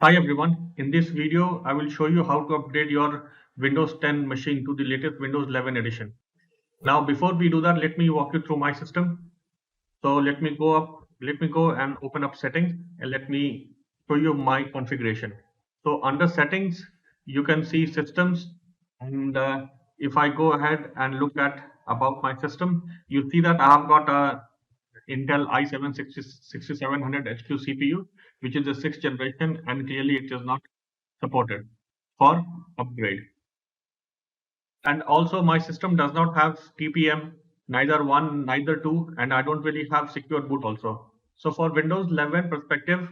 Hi everyone, in this video I will show you how to upgrade your Windows 10 machine to the latest Windows 11 edition. Now before we do that, let me walk you through my system. So let me go and open up settings and let me show you my configuration. So under settings, you can see systems and if I go ahead and look at about my system, you see that I have got a Intel i7 6700 HQ CPU, which is the sixth generation, and clearly it is not supported for upgrade. And also, my system does not have TPM, neither one, neither two, and I don't really have secure boot also. So for Windows 11 perspective,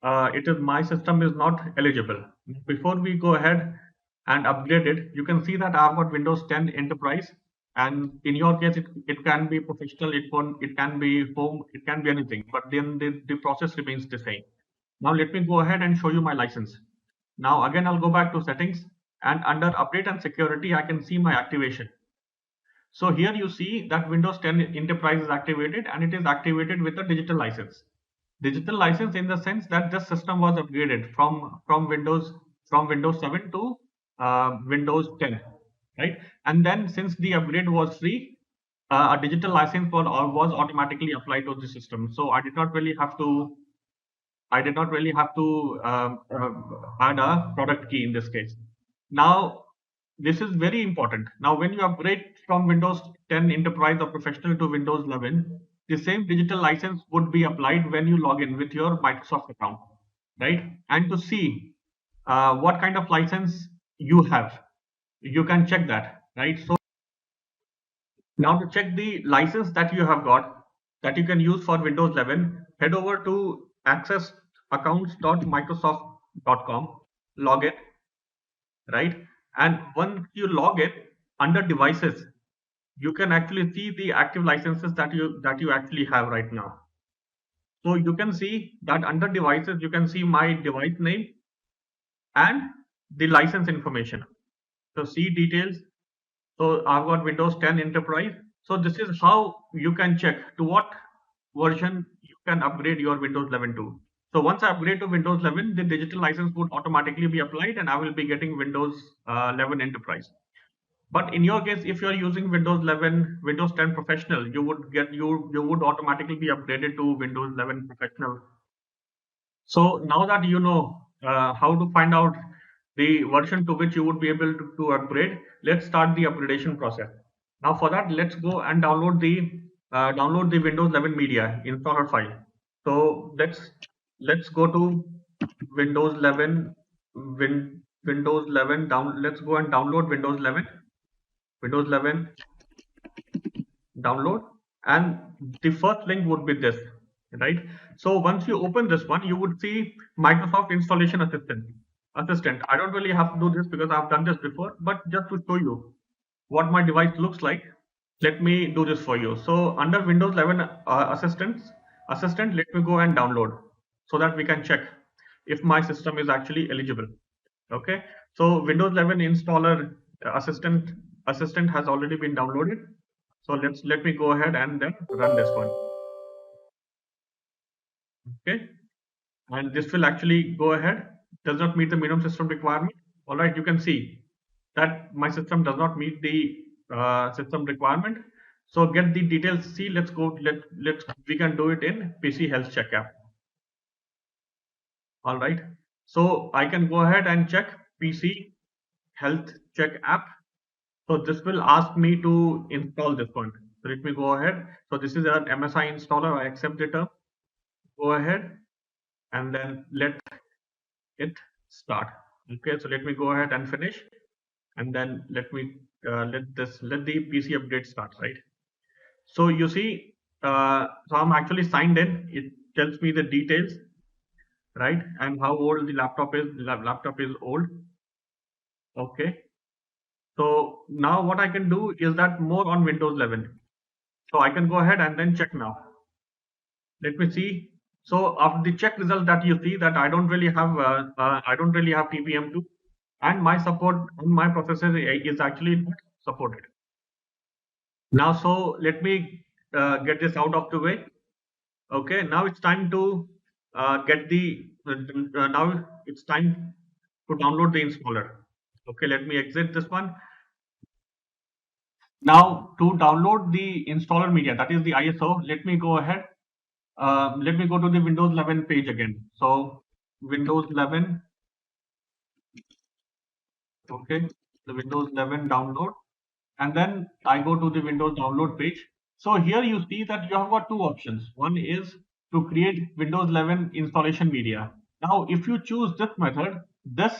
it is my system is not eligible. Before we go ahead and upgrade it, you can see that I've got Windows 10 Enterprise, and in your case, it can be professional, it can be home, it can be anything, but then the process remains the same. Now let me go ahead and show you my license. Now again, I'll go back to settings and under update and security, I can see my activation. So here you see that Windows 10 Enterprise is activated and it is activated with a digital license. Digital license in the sense that this system was upgraded from Windows 7 to Windows 10, right? And then since the upgrade was free, a digital license was automatically applied to the system. So I did not really have to add a product key in this case. Now, this is very important. Now, when you upgrade from Windows 10 Enterprise or Professional to Windows 11, the same digital license would be applied when you log in with your Microsoft account, right? And to see what kind of license you have, you can check that, right? So now to check the license that you have got that you can use for Windows 11, head over to accessaccounts.microsoft.com, log in, right? And once you log in under devices, you can actually see the active licenses that you actually have right now. So you can see that under devices, you can see my device name and the license information. So see details. So I've got Windows 10 Enterprise. So this is how you can check to what version you can upgrade your Windows 11 to. So once I upgrade to Windows 11, the digital license would automatically be applied and I will be getting Windows 11 Enterprise. But in your case, if you're using Windows 11, Windows 10 Professional, you would automatically be upgraded to Windows 11 Professional. So now that you know how to find out the version to which you would be able to upgrade, let's start the upgradation process. Now for that, let's go and download the Windows 11 media installer file. So let's go to Windows 11 Windows 11 down. Let's go and download Windows 11 download, and the first link would be this, right? So once you open this one, you would see Microsoft Installation Assistant. I don't really have to do this because I've done this before, but just to show you what my device looks like, let me do this for you. So under Windows 11 assistant, let me go and download so that we can check if my system is actually eligible. Okay, so Windows 11 installer assistant has already been downloaded. So let me go ahead and then run this one. Okay, and this will actually go ahead. Does not meet the minimum system requirement. All right, you can see that my system does not meet the system requirement. So get the details. See, let's go. Let's we can do it in PC Health Check app. All right. So I can go ahead and check PC Health Check app. So this will ask me to install this one. So let me go ahead. So this is an MSI installer. I accept the term. Go ahead and then let it start. Okay, so let me go ahead and finish, and then let me let the PC update start, right? So you see, so I'm actually signed in. It tells me the details, right, and how old the laptop is. The laptop is old. Okay, so now what I can do is that more on Windows 11. So I can go ahead and then check now. Let me see. So after the check result that you see that I don't really have TPM2, and my support on my processor is actually not supported. Now, so let me get this out of the way. Okay, now it's time to get the now it's time to download the installer. Okay, let me exit this one. Now to download the installer media, that is the ISO, let me go ahead. Let me go to the Windows 11 page again. So Windows 11, okay, the Windows 11 download, and then I go to the Windows download page. So here you see that you have got two options. One is to create Windows 11 installation media. Now, if you choose this method, this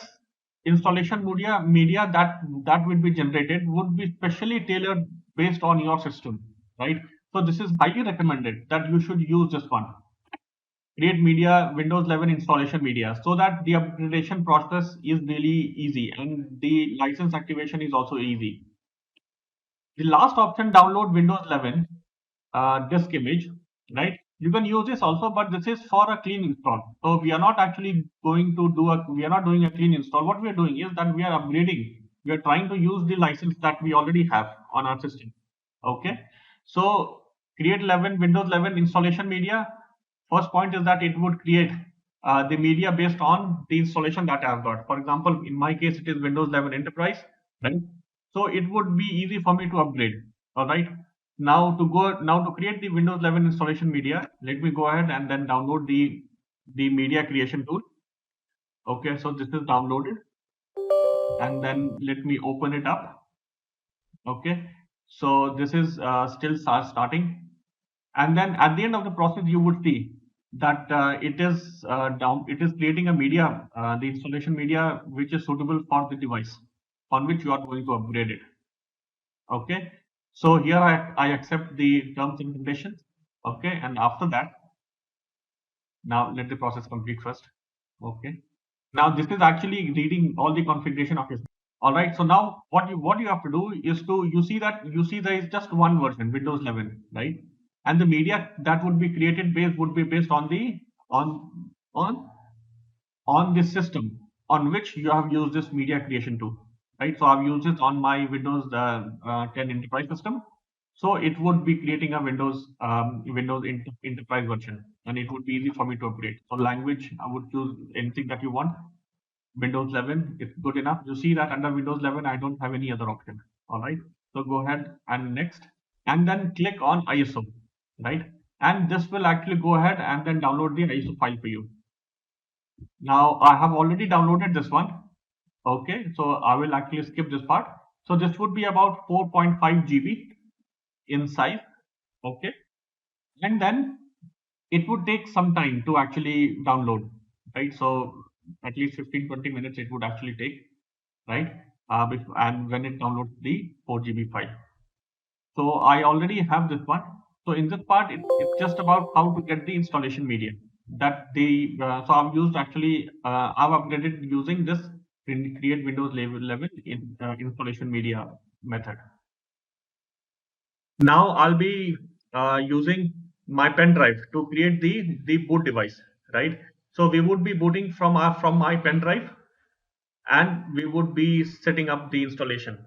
installation media that will be generated would be specially tailored based on your system, right? So this is highly recommended that you should use this one. Create media, Windows 11 installation media, so that the upgradation process is really easy and the license activation is also easy. The last option, download Windows 11 disk image, right? You can use this also, but this is for a clean install. So we are not actually going to we are not doing a clean install. What we are doing is that we are upgrading. We are trying to use the license that we already have on our system. Okay. So create 11 Windows 11 installation media. First point is that it would create the media based on the installation that I've got. For example, in my case, it is Windows 11 Enterprise, right? So it would be easy for me to upgrade. All right. Now to create the Windows 11 installation media, let me go ahead and then download the media creation tool. Okay, so this is downloaded, and then let me open it up. Okay, so this is still starting, and then at the end of the process, you would see that it is creating a media, the installation media, which is suitable for the device on which you are going to upgrade it. Okay, so here I accept the terms and conditions. Okay, and after that, now let the process complete first. Okay, now this is actually reading all the configuration of your. All right, so now what you have to do is you see there is just one version, Windows 11, right? And the media that would be created would be based on the on on this system on which you have used this media creation tool, right? So I've used it on my Windows 10 enterprise system. So it would be creating a Windows enterprise version, and it would be easy for me to upgrade. So language, I would choose anything that you want. Windows 11 is good enough. You see that under Windows 11, I don't have any other option. All right. So go ahead and next, and then click on ISO, right? And this will actually go ahead and then download the ISO file for you. Now I have already downloaded this one. Okay, so I will actually skip this part. So this would be about 4.5 GB in size. Okay, and then it would take some time to actually download, right? So at least 15-20 minutes it would actually take, right? And when it downloads the 4 GB file. So I already have this one. So in this part, it's just about how to get the installation media. So I've used actually I've upgraded using this create Windows 11 installation media method. Now I'll be using my pen drive to create the boot device, right? So we would be booting from my pen drive, and we would be setting up the installation.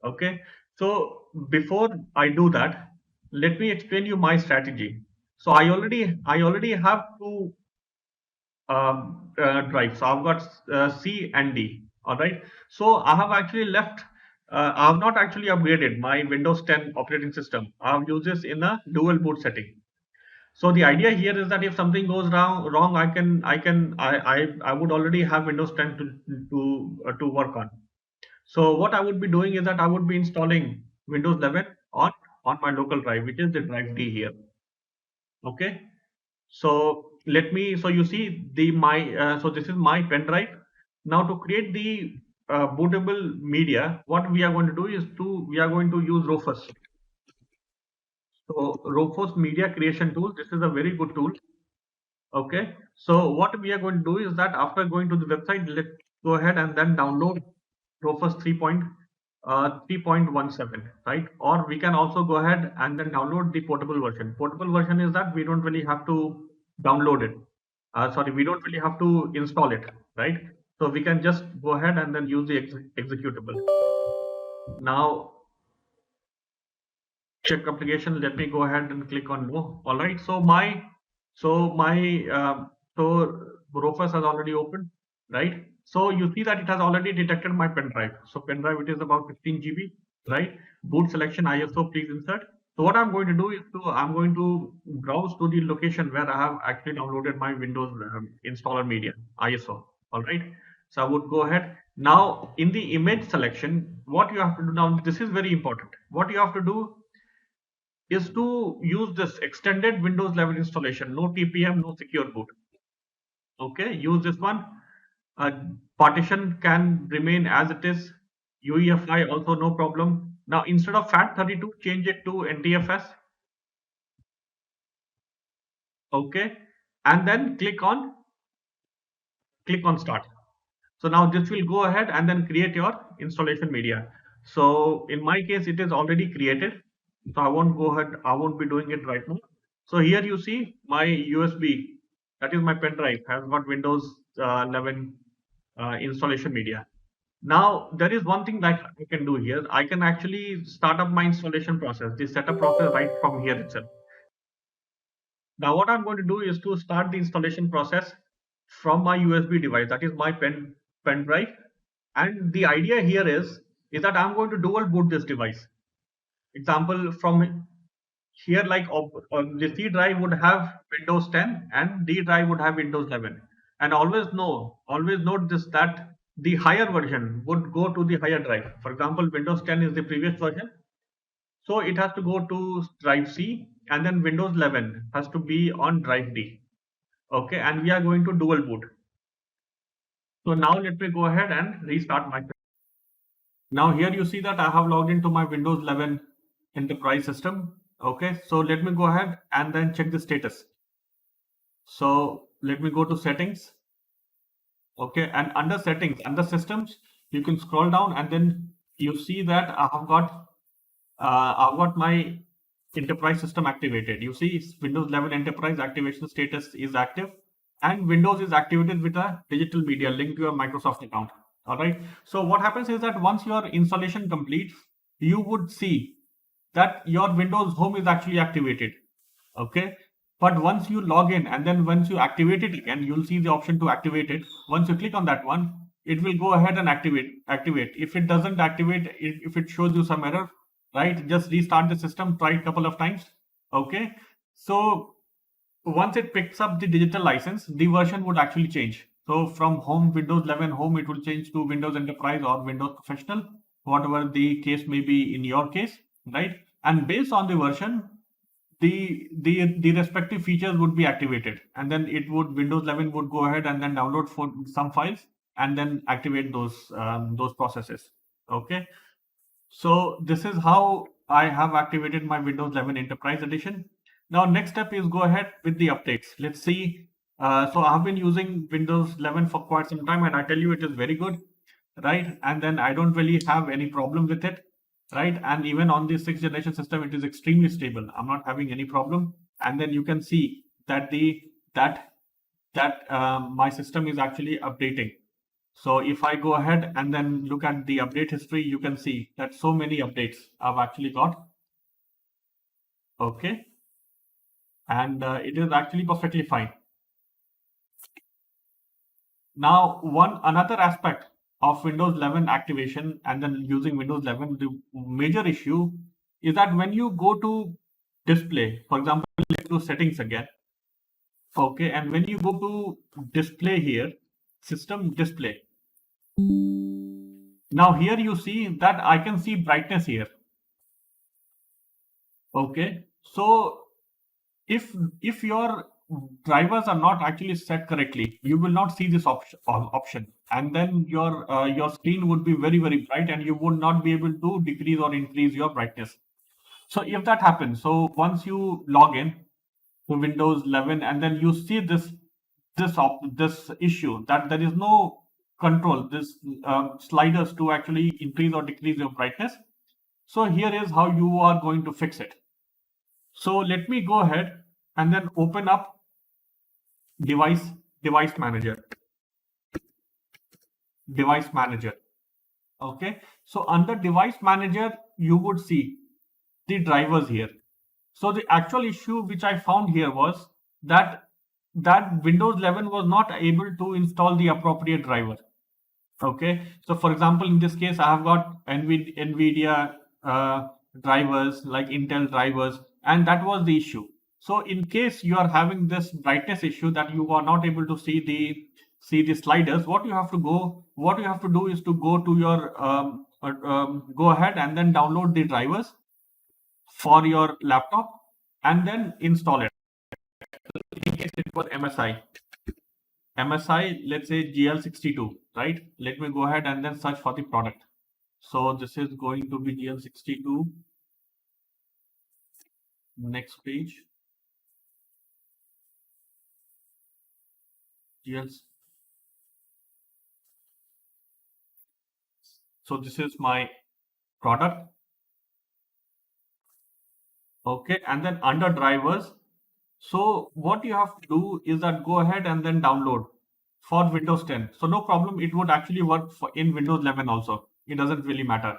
Okay, so before I do that, let me explain you my strategy. So I already have two drives. So I've got C and D. All right, so I have actually left. I have not actually upgraded my Windows 10 operating system. I have used this in a dual boot setting. So the idea here is that if something goes wrong, I would already have Windows 10 to work on. So what I would be doing is that I would be installing Windows 11 on my local drive, which is the drive D here. Okay. So so you see so this is my pen drive. Now to create the bootable media, what we are going to do is we are going to use Rufus. So Rufus media creation tool, this is a very good tool. Okay, so what we are going to do is that after going to the website, let's go ahead and then download Rufus 3.17, right? Or we can also go ahead and then download the portable version. Portable version is that we don't really have to download it. Sorry, we don't really have to install it, right? So we can just go ahead and then use the executable. Now check application. Let me go ahead and click on no. All right. So Rofus has already opened, right? So you see that it has already detected my pen drive. So pen drive, it is about 15 GB, right? Boot selection ISO, please insert. So what I'm going to do is I'm going to browse to the location where I have actually downloaded my Windows installer media ISO. All right. So I would go ahead. Now in the image selection, what you have to do now, this is very important. What you have to do is to use this extended Windows 11 installation, no TPM, no secure boot. Okay, use this one. Partition can remain as it is. UEFI also no problem. Now instead of FAT32, change it to NTFS. Okay, and then click on start. So now this will go ahead and then create your installation media. So in my case, it is already created. So I won't go ahead. I won't be doing it right now. So here you see my USB, that is my pen drive, has got Windows 11 installation media. Now there is one thing that I can do here. I can actually start up my installation process, the setup process right from here itself. Now what I'm going to do is to start the installation process from my USB device, that is my pen drive. And the idea here is that I'm going to dual boot this device. Example, from here, like the C drive would have Windows 10 and D drive would have Windows 11. And always note this, that the higher version would go to the higher drive. For example, Windows 10 is the previous version, so it has to go to drive C, and then Windows 11 has to be on drive D. Okay, and we are going to dual boot. So now let me go ahead and restart my. Now here you see that I have logged into my Windows 11 enterprise system. Okay, so let me go ahead and then check the status. So let me go to settings. Okay, and under settings, under systems, you can scroll down and then you see that I've got my enterprise system activated. You see Windows 11 enterprise activation status is active, and Windows is activated with a digital media linked to your Microsoft account. All right. So what happens is that once your installation completes, you would see that your Windows Home is actually activated. Okay. But once you log in and then once you activate it again, you'll see the option to activate it. Once you click on that one, it will go ahead and activate. If it doesn't activate, if it shows you some error, right, just restart the system, try it a couple of times. Okay. So once it picks up the digital license, the version would actually change. So from home, Windows 11 home, it will change to Windows Enterprise or Windows Professional, whatever the case may be in your case, right? And based on the version, the respective features would be activated, and then Windows 11 would go ahead and then download for some files and then activate those processes. Okay, so this is how I have activated my Windows 11 Enterprise Edition. Now next step is go ahead with the updates. Let's see. So I've been using Windows 11 for quite some time, and I tell you it is very good, right? And then I don't really have any problem with it, right? And even on the 6th generation system, it is extremely stable. I'm not having any problem. And then you can see that my system is actually updating. So if I go ahead and then look at the update history, you can see that so many updates I've actually got. Okay. And it is actually perfectly fine. Now, another aspect of Windows 11 activation and then using Windows 11, the major issue is that when you go to display, for example, let's do settings again. Okay, and when you go to display here, system display. Now here you see that I can see brightness here. Okay, so if your drivers are not actually set correctly, you will not see this option, and then your screen would be very, very bright, and you would not be able to decrease or increase your brightness. So if that happens, so once you log in to Windows 11 and then you see this issue that there is no control, this sliders to actually increase or decrease your brightness. So here is how you are going to fix it. So let me go ahead and then open up device manager. Okay, so under device manager, you would see the drivers here. So the actual issue which I found here was that that Windows 11 was not able to install the appropriate driver. Okay, so for example, in this case, I have got NVIDIA drivers like Intel drivers, and that was the issue. So in case you are having this brightness issue that you are not able to see the sliders, what you have to do is to go to your go ahead and then download the drivers for your laptop and then install it. In case it was MSI, let's say GL62, right? Let me go ahead and then search for the product. So this is going to be GL62. Next page. GL. So this is my product. Okay, and then under drivers. So what you have to do is that go ahead and then download for Windows 10. So no problem, it would actually work in Windows 11 also. It doesn't really matter.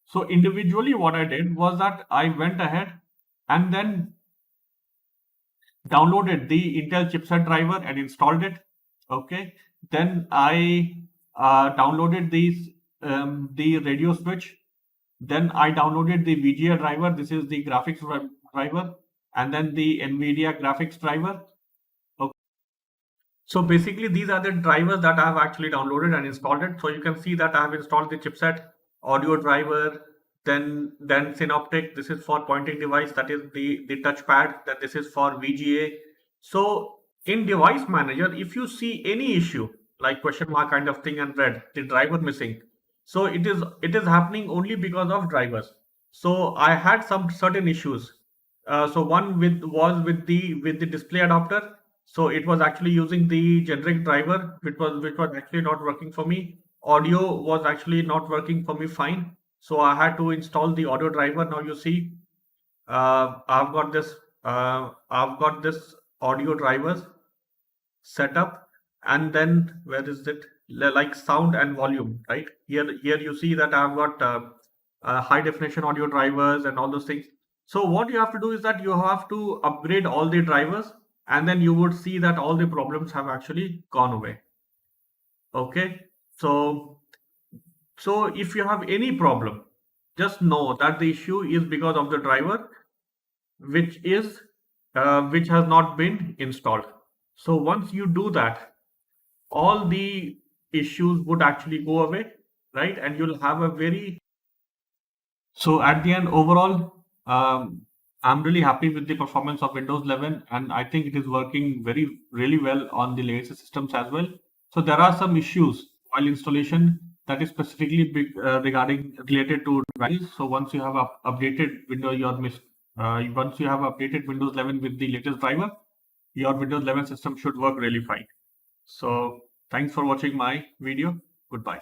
So individually what I did was that I went ahead and then downloaded the Intel chipset driver and installed it. Okay, then I downloaded the radio switch. Then I downloaded the VGA driver. This is the graphics driver, and then the NVIDIA graphics driver. Okay. So basically, these are the drivers that I have actually downloaded and installed it. So you can see that I have installed the chipset, audio driver, then Synoptic. This is for pointing device. That is the touchpad. That this is for VGA. So in device manager, if you see any issue like question mark kind of thing and red, the driver missing. So it is happening only because of drivers. So I had some certain issues. So one was with the display adapter. So it was actually using the generic driver, which was actually not working for me. Audio was actually not working for me fine. So I had to install the audio driver. Now you see, I've got this audio drivers set up, and then where is it? Like sound and volume, right? Here you see that I've got high definition audio drivers and all those things. So what you have to do is that you have to upgrade all the drivers, and then you would see that all the problems have actually gone away. Okay, so if you have any problem, just know that the issue is because of the driver, which has not been installed. So once you do that, all the issues would actually go away, right? And you'll have a very. So at the end, overall, I'm really happy with the performance of Windows 11, and I think it is working really well on the latest systems as well. So there are some issues while installation that is specifically related to devices. So once you have updated once you have updated Windows 11 with the latest driver, your Windows 11 system should work really fine. So thanks for watching my video. Goodbye.